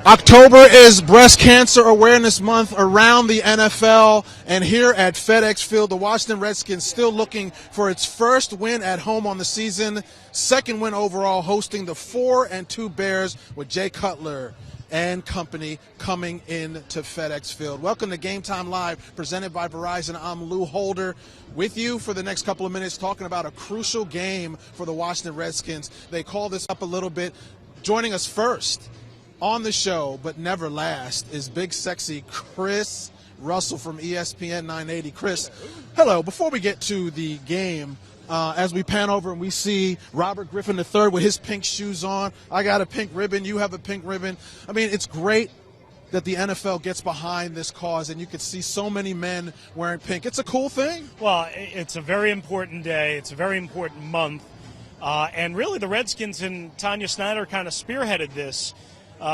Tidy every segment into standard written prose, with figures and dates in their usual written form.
October is Breast Cancer Awareness Month around the NFL, and here at FedExField, the Washington Redskins still looking for its first win at home on the season, second win overall, hosting the 4-2 Bears with Jay Cutler and company coming into FedExField. Welcome to Gametime Live, presented by Verizon. I'm Lou Holder with you for the next couple of minutes, talking about a crucial game for the Washington Redskins. They called this up a little bit. Joining us first on the show, but never last, is big sexy Chris Russell from ESPN 980. Chris, hello. Before we get to the game, as we pan over and we see Robert Griffin III with his pink shoes on, I got a pink ribbon, you have a pink ribbon. I mean, it's great that the NFL gets behind this cause, and you can see so many men wearing pink. It's a cool thing. Well, it's a very important day. It's a very important month. And really the Redskins and Tanya Snyder kind of spearheaded this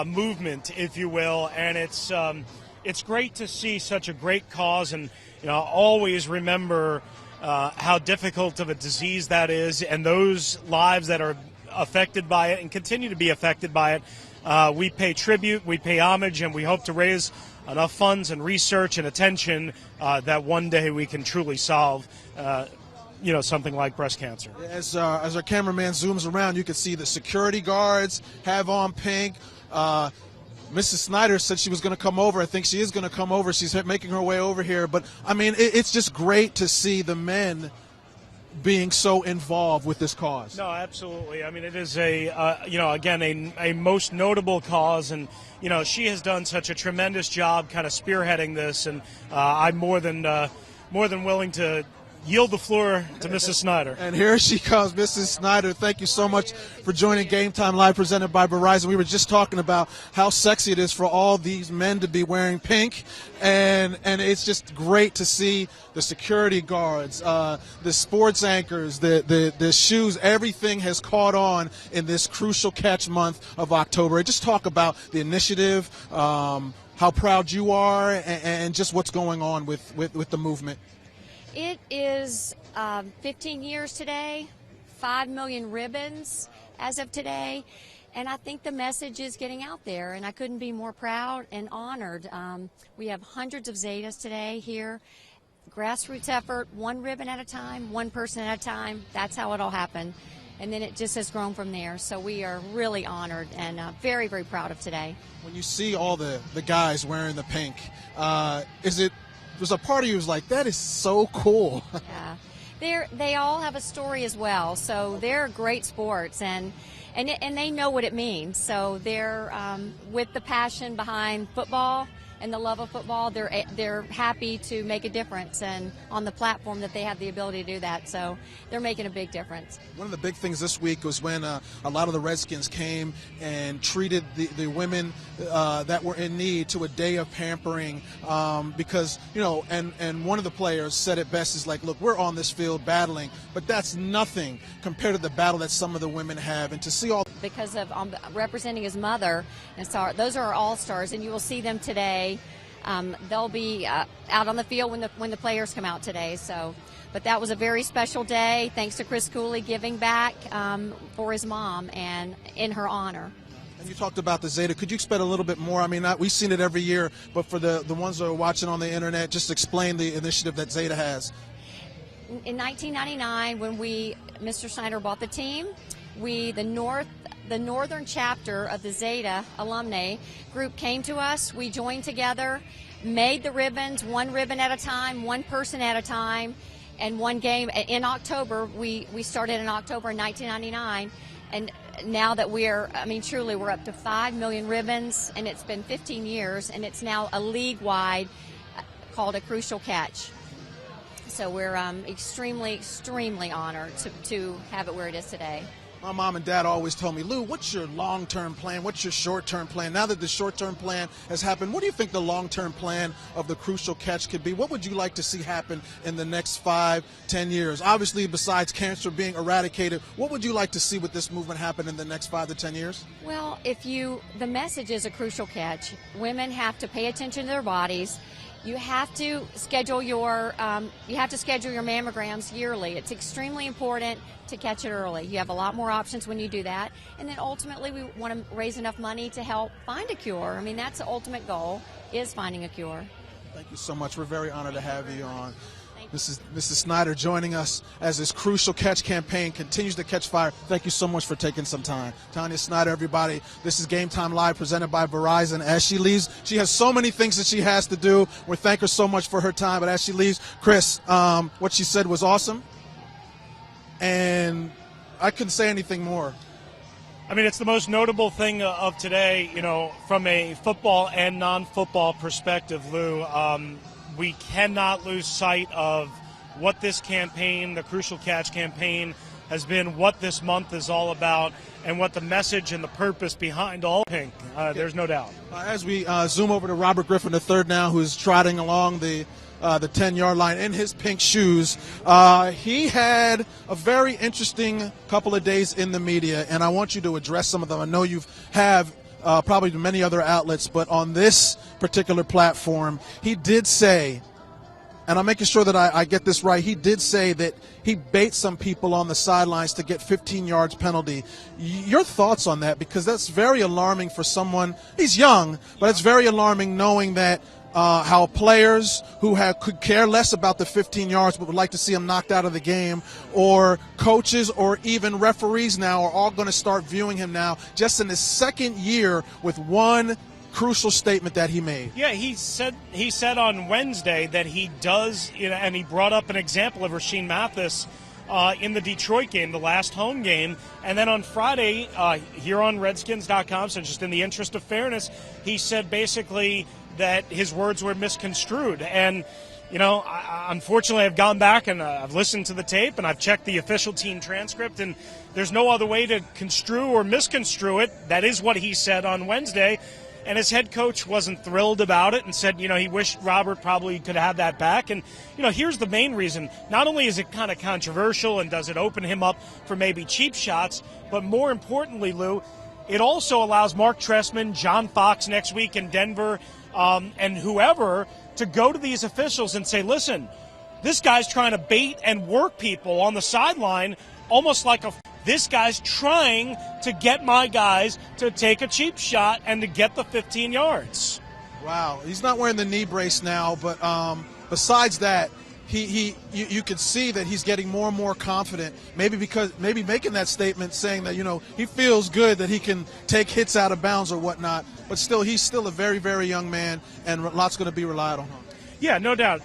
movement, if you will, and it's great to see such a great cause, and always remember how difficult of a disease that is, and those lives that are affected by it and continue to be affected by it. We pay tribute, we pay homage, and we hope to raise enough funds and research and attention that one day we can truly solve something like breast cancer. As our cameraman zooms around, you can see the security guards have on pink. Mrs. Snyder said she was going to come over. I think she is going to come over. She's making her way over here. But, I mean, it's just great to see the men being so involved with this cause. No, absolutely. I mean, it is a most notable cause. And, she has done such a tremendous job kind of spearheading this. And I'm more than willing to yield the floor to Mrs. Snyder. And here she comes, Mrs. Snyder. Thank you so much for joining Gametime Live, presented by Verizon. We were just talking about how sexy it is for all these men to be wearing pink, and it's just great to see the security guards, the sports anchors, the shoes. Everything has caught on in this crucial catch month of October. Just talk about the initiative, how proud you are, and just what's going on with the movement. It is 15 years today, 5 million ribbons as of today, and I think the message is getting out there, and I couldn't be more proud and honored. We have hundreds of Zetas today here. Grassroots effort, one ribbon at a time, one person at a time. That's how it all happened, and then it just has grown from there. So we are really honored and very, very proud of today. When you see all the guys wearing the pink, there's a part of you who's like, that is so cool. Yeah, they all have a story as well. So they're great sports, and they know what it means. So they're with the passion behind football and the love of football. They're happy to make a difference, and on the platform that they have the ability to do that. So they're making a big difference. One of the big things this week was when a lot of the Redskins came and treated the women that were in need to a day of pampering, because and one of the players said it best, is like, look, we're on this field battling, but that's nothing compared to the battle that some of the women have. And to see all, because of representing his mother, and so those are our all-stars, and you will see them today. They'll be out on the field when the players come out today. So, but that was a very special day. Thanks to Chris Cooley giving back for his mom and in her honor. And you talked about the Zeta. Could you explain a little bit more? I mean, we've seen it every year, but for the ones that are watching on the internet, just explain the initiative that Zeta has. In 1999, when Mr. Snyder bought the team, the northern chapter of the Zeta alumni group came to us. We joined together, made the ribbons, one ribbon at a time, one person at a time, and one game in October. We started in October 1999, and now that we're up to 5 million ribbons, and it's been 15 years, and it's now a league-wide called a Crucial Catch. So we're extremely, extremely honored to have it where it is today. My mom and dad always told me, Lou, what's your long-term plan? What's your short-term plan? Now that the short-term plan has happened, what do you think the long-term plan of the Crucial Catch could be? What would you like to see happen in the next 5-10 years? Obviously, besides cancer being eradicated, what would you like to see with this movement happen in the next 5 to 10 years? Well, the message is a crucial catch. Women have to pay attention to their bodies. You have to schedule your mammograms yearly. It's extremely important to catch it early. You have a lot more options when you do that. And then ultimately we want to raise enough money to help find a cure. I mean, that's the ultimate goal, is finding a cure. Thank you so much. We're very honored to have you on. Mrs. Snyder joining us as this crucial catch campaign continues to catch fire. Thank you so much for taking some time. Tanya Snyder, everybody. This is Game Time Live presented by Verizon. As she leaves, she has so many things that she has to do. We thank her so much for her time. But as she leaves, Chris, what she said was awesome. And I couldn't say anything more. I mean, it's the most notable thing of today, from a football and non-football perspective, Lou. We cannot lose sight of what this campaign, the Crucial Catch campaign, has been, what this month is all about, and what the message and the purpose behind all pink. There's no doubt. As we zoom over to Robert Griffin III now, who's trotting along the 10-yard line in his pink shoes, he had a very interesting couple of days in the media, and I want you to address some of them. I know you have probably many other outlets, but on this particular platform, he did say, and I'm making sure that I get this right, he did say that he baits some people on the sidelines to get 15 yards penalty. Your thoughts on that? Because that's very alarming for someone. He's young, but it's very alarming knowing that how players who could care less about the 15 yards but would like to see them knocked out of the game, or coaches or even referees now are all going to start viewing him now just in his second year with one crucial statement that he made. Yeah, he said on Wednesday that he does, and he brought up an example of Rasheed Mathis in the Detroit game, the last home game. And then on Friday, here on Redskins.com, so just in the interest of fairness, he said basically that his words were misconstrued. And, unfortunately, I've gone back and I've listened to the tape and I've checked the official team transcript, and there's no other way to construe or misconstrue it. That is what he said on Wednesday. And his head coach wasn't thrilled about it and said, he wished Robert probably could have that back. And, here's the main reason. Not only is it kind of controversial and does it open him up for maybe cheap shots, but more importantly, Lou, it also allows Mark Trestman, John Fox next week in Denver, and whoever to go to these officials and say, listen, this guy's trying to bait and work people on the sideline, almost like this guy's trying to get my guys to take a cheap shot and to get the 15 yards. Wow. He's not wearing the knee brace now, but besides that, you could see that he's getting more and more confident, maybe making that statement saying that, he feels good that he can take hits out of bounds or whatnot, but still, he's still a very, very young man, and lots going to be relied on him. Yeah, no doubt.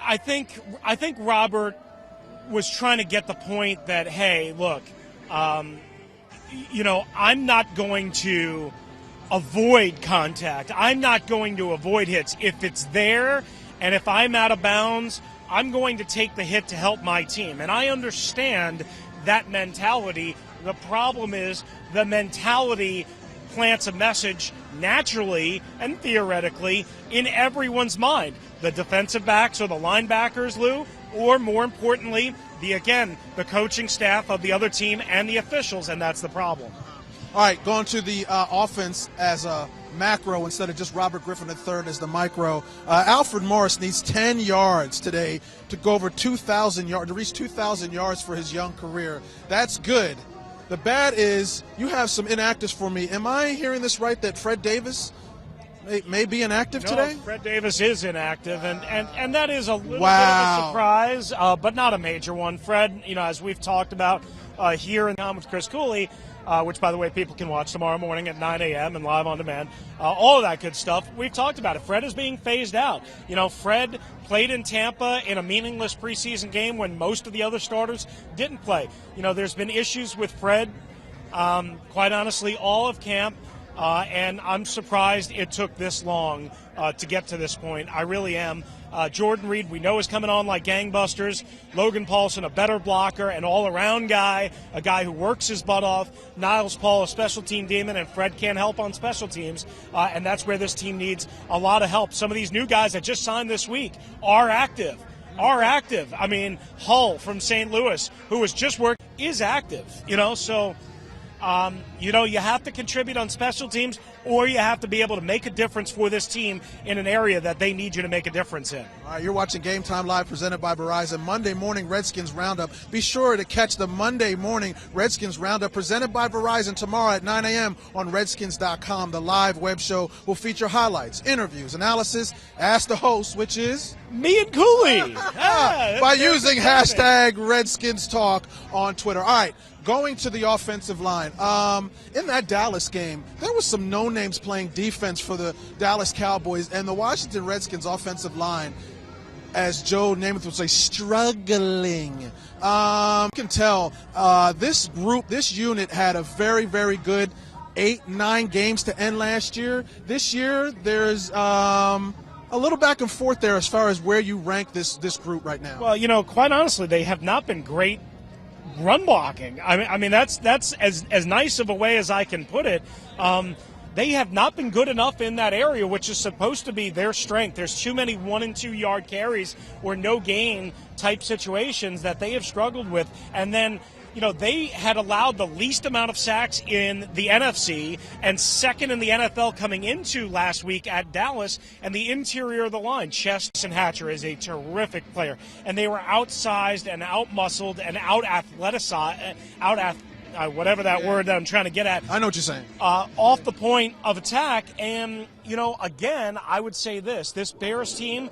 I think Robert was trying to get the point that, hey, look, I'm not going to avoid contact. I'm not going to avoid hits. If it's there and if I'm out of bounds, I'm going to take the hit to help my team. And I understand that mentality. The problem is the mentality plants a message naturally and theoretically in everyone's mind. The defensive backs or the linebackers, Lou, or more importantly, the coaching staff of the other team and the officials, and that's the problem. All right, going to the offense as a macro instead of just Robert Griffin III as the micro. Alfred Morris needs 10 yards today to go over 2,000 yards, to reach 2,000 yards for his young career. That's good. The bad is you have some inactives for me. Am I hearing this right that Fred Davis may be inactive today? Fred Davis is inactive, and that is a little bit of a surprise, but not a major one. Fred, as we've talked about here in with Chris Cooley, which, by the way, people can watch tomorrow morning at 9 a.m. and live on demand. All of that good stuff. We've talked about it. Fred is being phased out. Fred played in Tampa in a meaningless preseason game when most of the other starters didn't play. There's been issues with Fred, quite honestly, all of camp. And I'm surprised it took this long to get to this point. I really am. Jordan Reed, we know, is coming on like gangbusters. Logan Paulson, a better blocker, an all-around guy, a guy who works his butt off. Niles Paul, a special team demon, and Fred can't help on special teams. And that's where this team needs a lot of help. Some of these new guys that just signed this week are active. I mean, Hull from St. Louis, who was just working, is active. So You have to contribute on special teams, or you have to be able to make a difference for this team in an area that they need you to make a difference in. All right, you're watching Game Time Live presented by Verizon. Monday morning Redskins Roundup. Be sure to catch the Monday morning Redskins Roundup presented by Verizon tomorrow at 9 a.m. on Redskins.com. The live web show will feature highlights, interviews, analysis. Ask the host, which is me and Cooley. By using hashtag Redskins Talk on Twitter. All right. Going to the offensive line, in that Dallas game, there was some no-names playing defense for the Dallas Cowboys, and the Washington Redskins offensive line, as Joe Namath would say, struggling. You can tell this unit had a very, very good 8-9 games to end last year. This year, there's a little back and forth there as far as where you rank this group right now. Well, quite honestly, they have not been great run blocking. I mean that's as nice of a way as I can put it. They have not been good enough in that area, which is supposed to be their strength. There's too many 1 and 2 yard carries or no gain type situations that they have struggled with. And then, they had allowed the least amount of sacks in the NFC and second in the NFL coming into last week at Dallas. And the interior of the line, Cheston Hatcher is a terrific player. And they were outsized and out-muscled and out-athleticized, whatever that word that I'm trying to get at. I know what you're saying. Off the point of attack. And, again, I would say this Bears team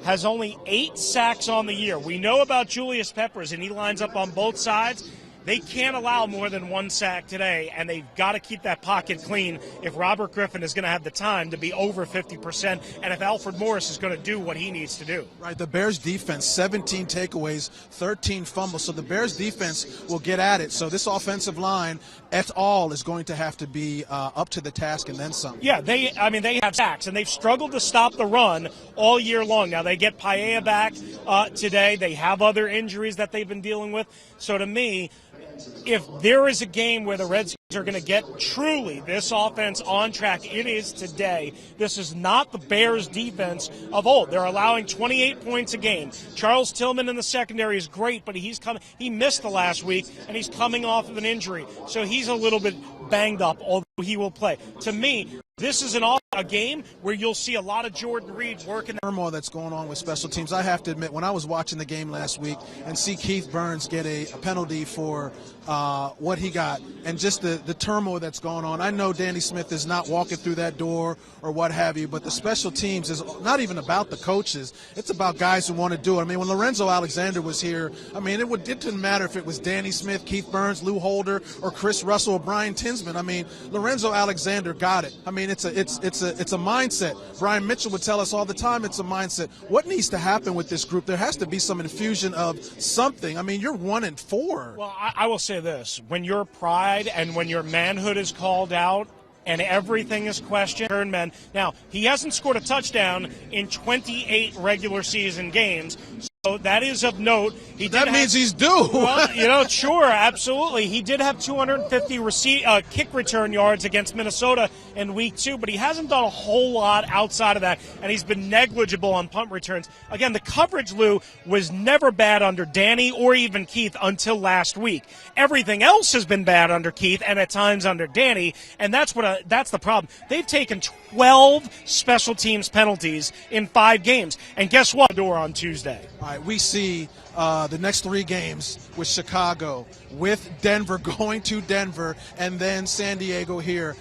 has only 8 sacks on the year. We know about Julius Peppers, and he lines up on both sides. They can't allow more than 1 sack today, and they've got to keep that pocket clean if Robert Griffin is going to have the time to be over 50% and if Alfred Morris is going to do what he needs to do. Right, the Bears defense, 17 takeaways, 13 fumbles. So the Bears defense will get at it. So this offensive line et al. Is going to have to be up to the task and then some. Yeah, they have sacks, and they've struggled to stop the run all year long. Now, they get Paella back today. They have other injuries that they've been dealing with. So to me, if there is a game where the Redskins are going to get truly this offense on track, it is today. This is not the Bears defense of old. They're allowing 28 points a game. Charles Tillman in the secondary is great, but he missed the last week, and he's coming off of an injury. So he's a little bit banged up, although he will play. To me, this is a game where you'll see a lot of Jordan Reed working. Turmoil that's going on with special teams. I have to admit, when I was watching the game last week and see Keith Burns get a penalty for what he got and just the turmoil that's going on, I know Danny Smith is not walking through that door or what have you, but the special teams is not even about the coaches. It's about guys who want to do it. I mean, when Lorenzo Alexander was here, I mean, it didn't matter if it was Danny Smith, Keith Burns, Lou Holder, or Chris Russell or Brian Tinsman. I mean, Lorenzo Alexander got it. I mean, it's a mindset. Brian Mitchell would tell us all the time it's a mindset. What needs to happen with this group? There has to be some infusion of something. I mean, you're 1-4. Well, I will say this. When your pride and when your manhood is called out and everything is questioned, men. Now, he hasn't scored a touchdown in 28 regular season games. So that is of note. That means he's due. Well, sure, absolutely. He did have 250 kick return yards against Minnesota in week 2, but he hasn't done a whole lot outside of that, and he's been negligible on punt returns. Again, the coverage, Lou, was never bad under Danny or even Keith until last week. Everything else has been bad under Keith and at times under Danny, and that's the problem. They've taken 12 special teams penalties in 5 games, and guess what? Door on Tuesday. All right, we see the next 3 games with Chicago, with Denver, going to Denver, and then San Diego here.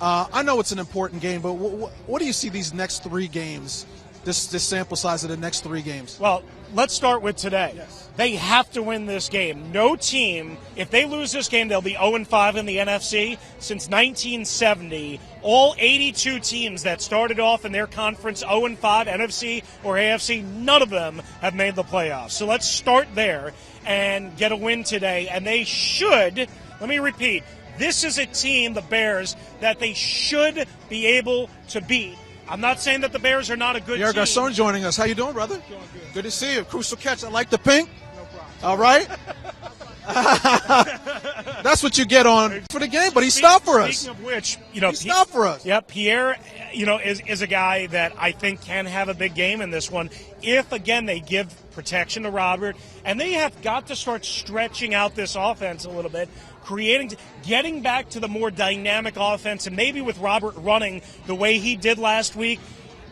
I know it's an important game, but what do you see these next 3 games, this sample size of the next 3 games? Well, let's start with today. Yes. They have to win this game. No team, if they lose this game, they'll be 0-5 in the NFC. Since 1970, all 82 teams that started off in their conference 0-5, NFC or AFC, none of them have made the playoffs. So let's start there and get a win today. And they should, let me repeat, this is a team, the Bears, that they should be able to beat. I'm not saying that the Bears are not a good Pierre team. Garcon joining us. How you doing, brother? Doing good. Good to see you. Crucial catch. I like the pink. No problem. All right. That's what you get on for the game, but he stopped for us. Speaking of which, he stopped for us. Yeah, Pierre, is a guy that I think can have a big game in this one if, again, they give protection to Robert, and they have got to start stretching out this offense a little bit. getting back to the more dynamic offense, and maybe with Robert running the way he did last week,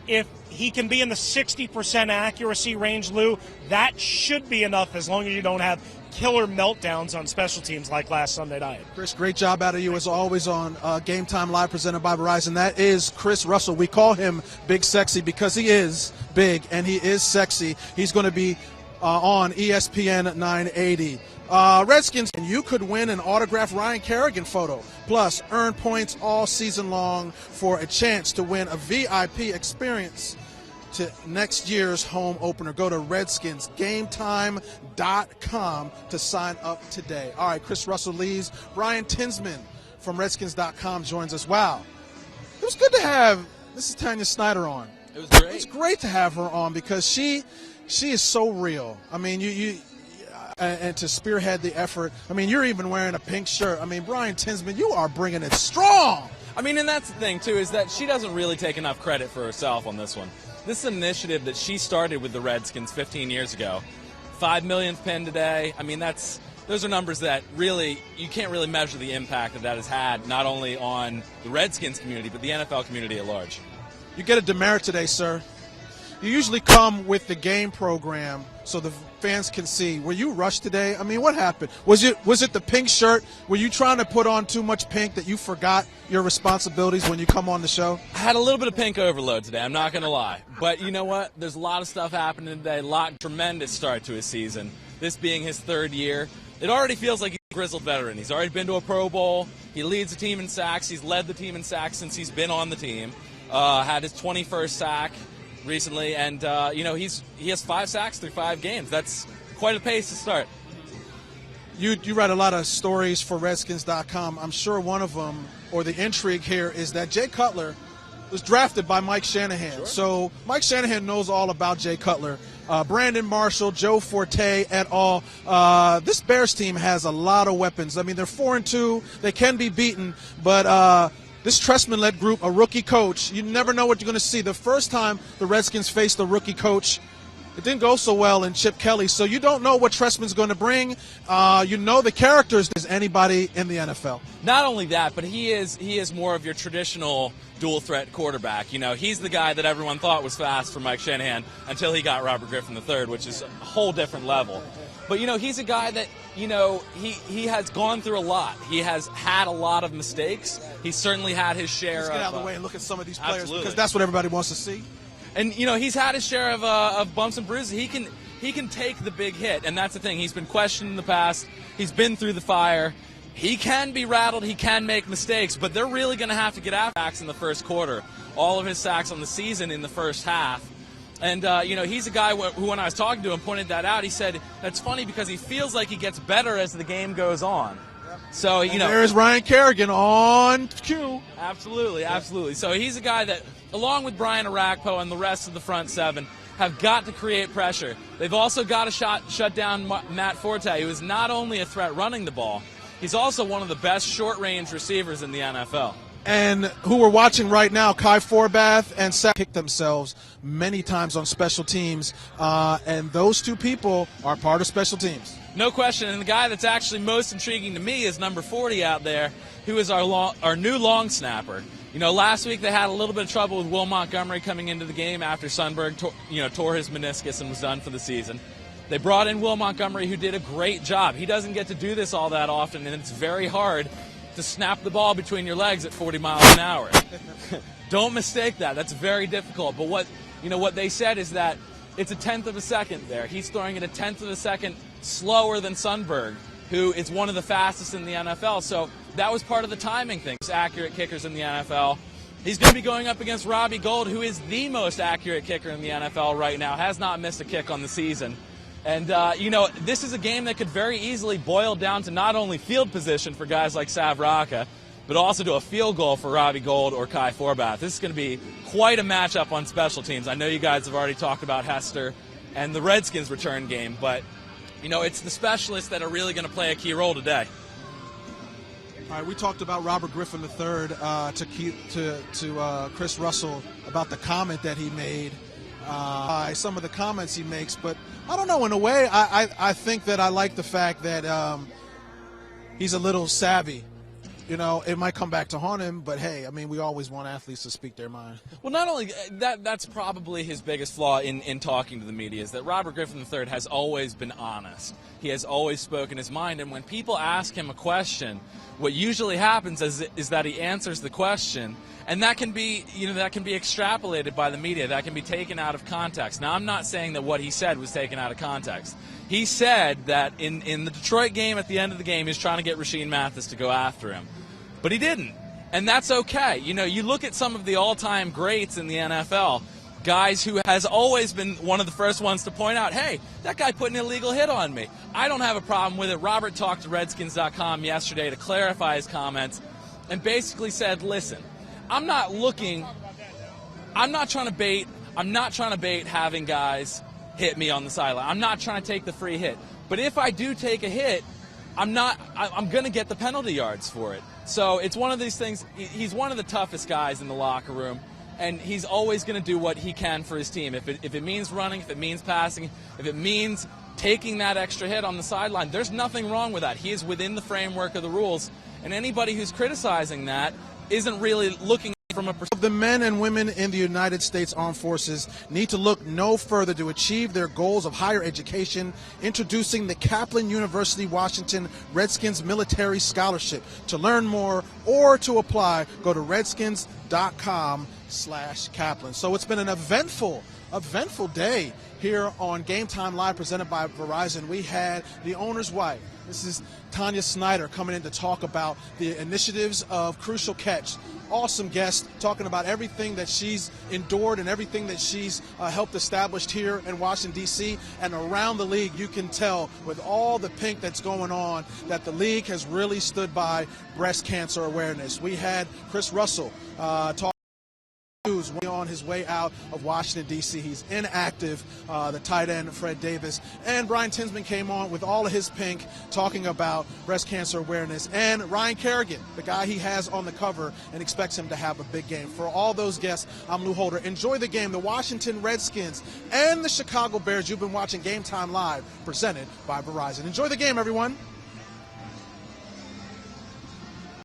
if he can be in the 60% accuracy range, Lou, that should be enough as long as you don't have killer meltdowns on special teams like last Sunday night. Chris, great job out of you as always on Game Time Live presented by Verizon. That is Chris Russell. We call him Big Sexy because he is big and he is sexy. He's going to be on ESPN 980. Redskins, and you could win an autographed Ryan Kerrigan photo. Plus, earn points all season long for a chance to win a VIP experience to next year's home opener. Go to RedskinsGameTime.com to sign up today. All right, Chris Russell leaves. Brian Tinsman from Redskins.com joins us. Wow. It was good to have, this is Tanya Snyder on. It was great. It was great to have her on because she is so real. I mean, and to spearhead the effort. I mean, you're even wearing a pink shirt. I mean, Brian Tinsman, you are bringing it strong. I mean, and that's the thing, too, is that she doesn't really take enough credit for herself on this one. This is an initiative that she started with the Redskins 15 years ago. 5 millionth pin today. I mean, those are numbers that really, you can't really measure the impact that has had, not only on the Redskins community, but the NFL community at large. You get a demerit today, sir. You usually come with the game program so the fans can see. Were you rushed today? I mean, what happened? Was it the pink shirt? Were you trying to put on too much pink that you forgot your responsibilities when you come on the show? I had a little bit of pink overload today, I'm not going to lie. But you know what? There's a lot of stuff happening today, tremendous start to his season. This being his third year, it already feels like he's a grizzled veteran. He's already been to a Pro Bowl. He leads the team in sacks. He's led the team in sacks since he's been on the team. Had his 21st sack recently, and he has 5 sacks through 5 games. That's quite a pace to start. You write a lot of stories for Redskins.com. I'm sure one of them, or the intrigue here, is that Jay Cutler was drafted by Mike Shanahan. Sure. So Mike Shanahan knows all about Jay Cutler. Brandon Marshall, Joe Forte, et al. This Bears team has a lot of weapons. I mean, they're 4-2. They can be beaten, but this Tinsman-led group, a rookie coach, you never know what you're going to see. The first time the Redskins faced a rookie coach, it didn't go so well in Chip Kelly, so you don't know what Tinsman's going to bring. You know the characters as anybody in the NFL. Not only that, but he is more of your traditional dual-threat quarterback. You know, he's the guy that everyone thought was fast for Mike Shanahan until he got Robert Griffin III, which is a whole different level. But, he's a guy that, he has gone through a lot. He has had a lot of mistakes. He's certainly had his share Let's of... get out of the way and look at some of these players, absolutely. because that's what everybody wants to see. And, he's had his share of bumps and bruises. He can take the big hit, and that's the thing. He's been questioned in the past. He's been through the fire. He can be rattled. He can make mistakes, but they're really going to have to get after sacks in the first quarter. All of his sacks on the season in the first half. And, he's a guy who, when I was talking to him, pointed that out. He said, that's funny because he feels like he gets better as the game goes on. So, there is Ryan Kerrigan on cue. Absolutely, absolutely. So he's a guy that, along with Brian Arakpo and the rest of the front seven, have got to create pressure. They've also got to shut down Matt Forte, who is not only a threat running the ball, he's also one of the best short-range receivers in the NFL. And who we're watching right now, Kai Forbath and Sack, kick themselves many times on special teams. And those two people are part of special teams. No question. And the guy that's actually most intriguing to me is number 40 out there, who is our new long snapper. Last week they had a little bit of trouble with Will Montgomery coming into the game after Sundberg tore his meniscus and was done for the season. They brought in Will Montgomery, who did a great job. He doesn't get to do this all that often, and it's very hard to snap the ball between your legs at 40 miles an hour. Don't mistake that. That's very difficult. But what they said is that it's a tenth of a second there. He's throwing it a tenth of a second slower than Sundberg, who is one of the fastest in the NFL. So that was part of the timing thing. Accurate kickers in the NFL. He's going to be going up against Robbie Gould, who is the most accurate kicker in the NFL right now, has not missed a kick on the season. And, this is a game that could very easily boil down to not only field position for guys like Sav Raka, but also to a field goal for Robbie Gould or Kai Forbath. This is going to be quite a matchup on special teams. I know you guys have already talked about Hester and the Redskins return game, but, it's the specialists that are really going to play a key role today. All right, we talked about Robert Griffin III to Chris Russell about the comment that he made, some of the comments he makes, but I don't know. In a way, I think that I like the fact that he's a little savvy. You know, it might come back to haunt him, but hey, I mean, we always want athletes to speak their mind. Well, not only that's probably his biggest flaw in talking to the media, is that Robert Griffin III has always been honest. He has always spoken his mind, and when people ask him a question, what usually happens is that he answers the question, and that can be extrapolated by the media. That can be taken out of context. Now, I'm not saying that what he said was taken out of context. He said that in the Detroit game, at the end of the game, he was trying to get Rashean Mathis to go after him. But he didn't. And that's okay. You know, you look at some of the all-time greats in the NFL, guys who has always been one of the first ones to point out, hey, that guy put an illegal hit on me. I don't have a problem with it. Robert talked to Redskins.com yesterday to clarify his comments and basically said, listen, I'm not trying to bait having guys hit me on the sideline. I'm not trying to take the free hit. But if I do take a hit, I'm going to get the penalty yards for it. So it's one of these things. He's one of the toughest guys in the locker room, and he's always going to do what he can for his team. If it means running, if it means passing, if it means taking that extra hit on the sideline, there's nothing wrong with that. He is within the framework of the rules, and anybody who's criticizing that isn't really looking from a perspective. The men and women in the United States Armed Forces need to look no further to achieve their goals of higher education. Introducing the Kaplan University Washington Redskins Military Scholarship. To learn more or to apply, go to redskins.com/Kaplan. So it's been an eventful day here on Gametime Live, presented by Verizon. We had the owner's wife. This is Tanya Snyder coming in to talk about the initiatives of Crucial Catch. Awesome guest, talking about everything that she's endured and everything that she's helped establish here in Washington, D.C. and around the league. You can tell with all the pink that's going on that the league has really stood by breast cancer awareness. We had Chris Russell talk on his way out of Washington, D.C. He's inactive, the tight end, Fred Davis. And Brian Tinsman came on with all of his pink, talking about breast cancer awareness. And Ryan Kerrigan, the guy he has on the cover and expects him to have a big game. For all those guests, I'm Lou Holder. Enjoy the game. The Washington Redskins and the Chicago Bears. You've been watching Gametime Live, presented by Verizon. Enjoy the game, everyone.